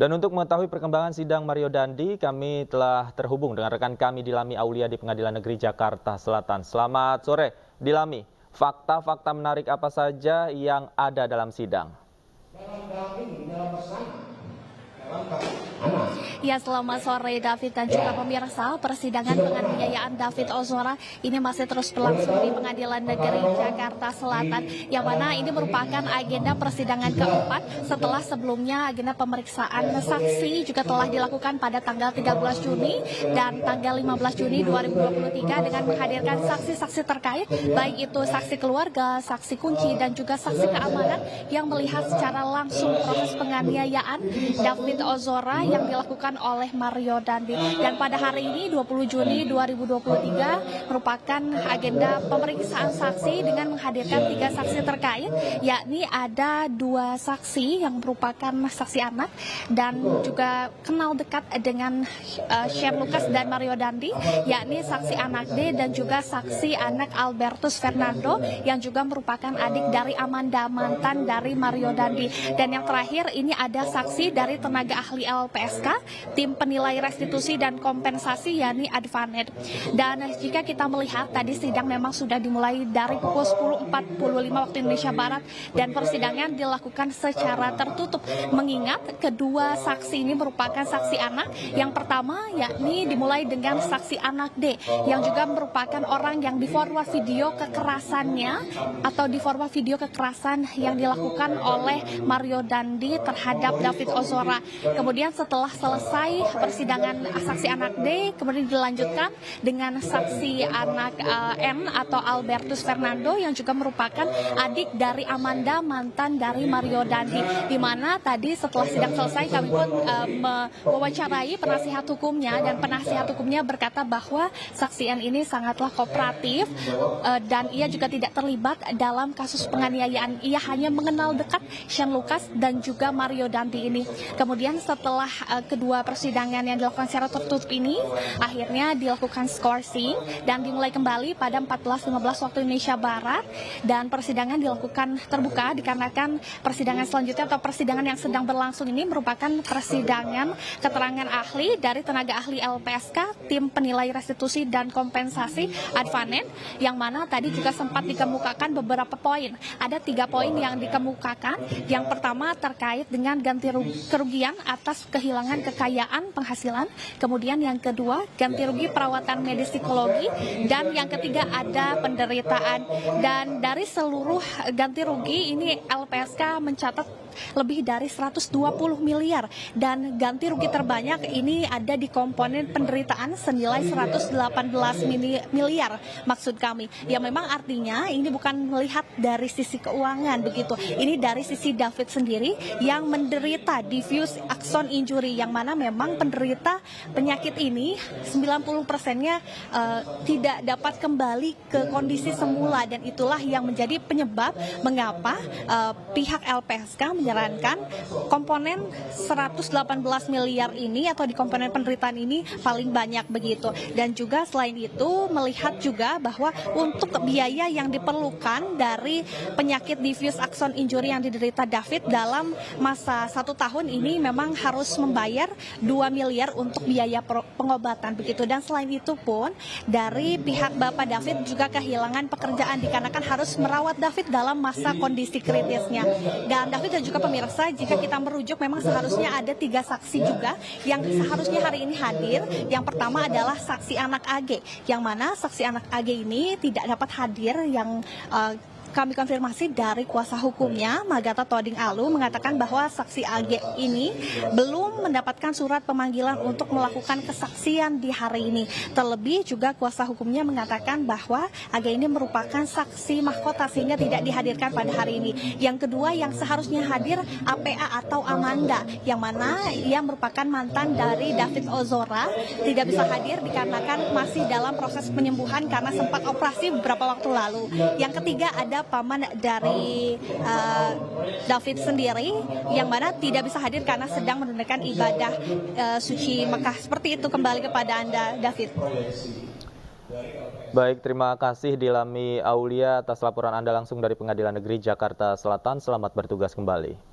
Dan untuk mengetahui perkembangan sidang Mario Dandi, kami telah terhubung dengan rekan kami Dilami Aulia di Pengadilan Negeri Jakarta Selatan. Selamat sore, Dilami. Fakta-fakta menarik apa saja yang ada dalam sidang? Ya, selamat sore David dan juga pemirsa. Persidangan penganiayaan David Ozora ini masih terus berlangsung di Pengadilan Negeri Jakarta Selatan, yang mana ini merupakan agenda persidangan keempat setelah sebelumnya agenda pemeriksaan saksi juga telah dilakukan pada tanggal 13 Juni dan tanggal 15 Juni 2023 dengan menghadirkan saksi-saksi terkait, baik itu saksi keluarga, saksi kunci, dan juga saksi keamanan yang melihat secara langsung proses penganiayaan David Ozora yang dilakukan oleh Mario Dandi. Dan pada hari ini 20 Juni 2023 merupakan agenda pemeriksaan saksi dengan menghadirkan 3 saksi terkait, yakni ada 2 saksi yang merupakan saksi anak dan juga kenal dekat dengan Shane Lucas dan Mario Dandi, yakni saksi anak D dan juga saksi anak Albertus Fernando yang juga merupakan adik dari Amanda, mantan dari Mario Dandi. Dan yang terakhir ini ada saksi dari tenaga ahli LPSK, tim penilai restitusi dan kompensasi, yakni Advanet. Dan jika kita melihat tadi sidang memang sudah dimulai dari pukul 10.45 waktu Indonesia Barat dan persidangan dilakukan secara tertutup, mengingat kedua saksi ini merupakan saksi anak. Yang pertama yakni dimulai dengan saksi anak D yang juga merupakan orang yang di forward video kekerasannya atau di forward video kekerasan yang dilakukan oleh Mario Dandi terhadap David Ozora. Kemudian setelah selesai persidangan saksi anak D, kemudian dilanjutkan dengan saksi anak N atau Albertus Fernando yang juga merupakan adik dari Amanda, mantan dari Mario Dandi. Di mana tadi setelah sidang selesai kami pun mewawancarai penasihat hukumnya, dan penasihat hukumnya berkata bahwa saksi N ini sangatlah kooperatif dan ia juga tidak terlibat dalam kasus penganiayaan. Ia hanya mengenal dekat Shane Lucas dan juga Mario Dandi ini. Kemudian setelah kedua persidangan yang dilakukan secara tertutup ini, akhirnya dilakukan skorsing dan dimulai kembali pada 14.15 waktu Indonesia Barat, dan persidangan dilakukan terbuka dikarenakan persidangan selanjutnya atau persidangan yang sedang berlangsung ini merupakan persidangan keterangan ahli dari tenaga ahli LPSK, tim penilai restitusi dan kompensasi Advanet, yang mana tadi juga sempat dikemukakan beberapa poin. Ada 3 poin yang dikemukakan. Yang pertama terkait dengan ganti kerugian atas kehilangan kekayaan penghasilan, kemudian yang kedua ganti rugi perawatan medis psikologi, dan yang ketiga ada penderitaan. Dan dari seluruh ganti rugi ini LPSK mencatat lebih dari 120 miliar, dan ganti rugi terbanyak ini ada di komponen penderitaan senilai 118 miliar maksud kami. Ya, memang artinya ini bukan melihat dari sisi keuangan begitu. Ini dari sisi David sendiri yang menderita diffuse axon injury, yang mana memang penderita penyakit ini 90%-nya tidak dapat kembali ke kondisi semula, dan itulah yang menjadi penyebab mengapa pihak LPSK menyarankan komponen 118 miliar ini atau di komponen penderitaan ini paling banyak begitu. Dan juga selain itu melihat juga bahwa untuk biaya yang diperlukan dari penyakit diffuse axon injury yang diderita David dalam masa 1 tahun ini memang harus membayar 2 miliar untuk biaya pengobatan begitu. Dan selain itu pun dari pihak Bapak David juga kehilangan pekerjaan dikarenakan harus merawat David dalam masa kondisi kritisnya. Dan David dan juga pemirsa, jika kita merujuk memang seharusnya ada 3 saksi juga yang seharusnya hari ini hadir. Yang pertama adalah saksi anak AG, yang mana saksi anak AG ini tidak dapat hadir, yang kami konfirmasi dari kuasa hukumnya, Magata Toding Alu, mengatakan bahwa saksi AG ini belum mendapatkan surat pemanggilan untuk melakukan kesaksian di hari ini. Terlebih juga kuasa hukumnya mengatakan bahwa AG ini merupakan saksi mahkota sehingga tidak dihadirkan pada hari ini. Yang kedua yang seharusnya hadir APA atau Amanda, yang mana ia merupakan mantan dari David Ozora, tidak bisa hadir dikarenakan masih dalam proses penyembuhan karena sempat operasi beberapa waktu lalu. Yang ketiga ada paman dari David sendiri, yang mana tidak bisa hadir karena sedang menunaikan ibadah suci Mekah. Seperti itu, kembali kepada Anda, David. Baik, terima kasih Dilami Aulia atas laporan Anda langsung dari Pengadilan Negeri Jakarta Selatan. Selamat bertugas kembali.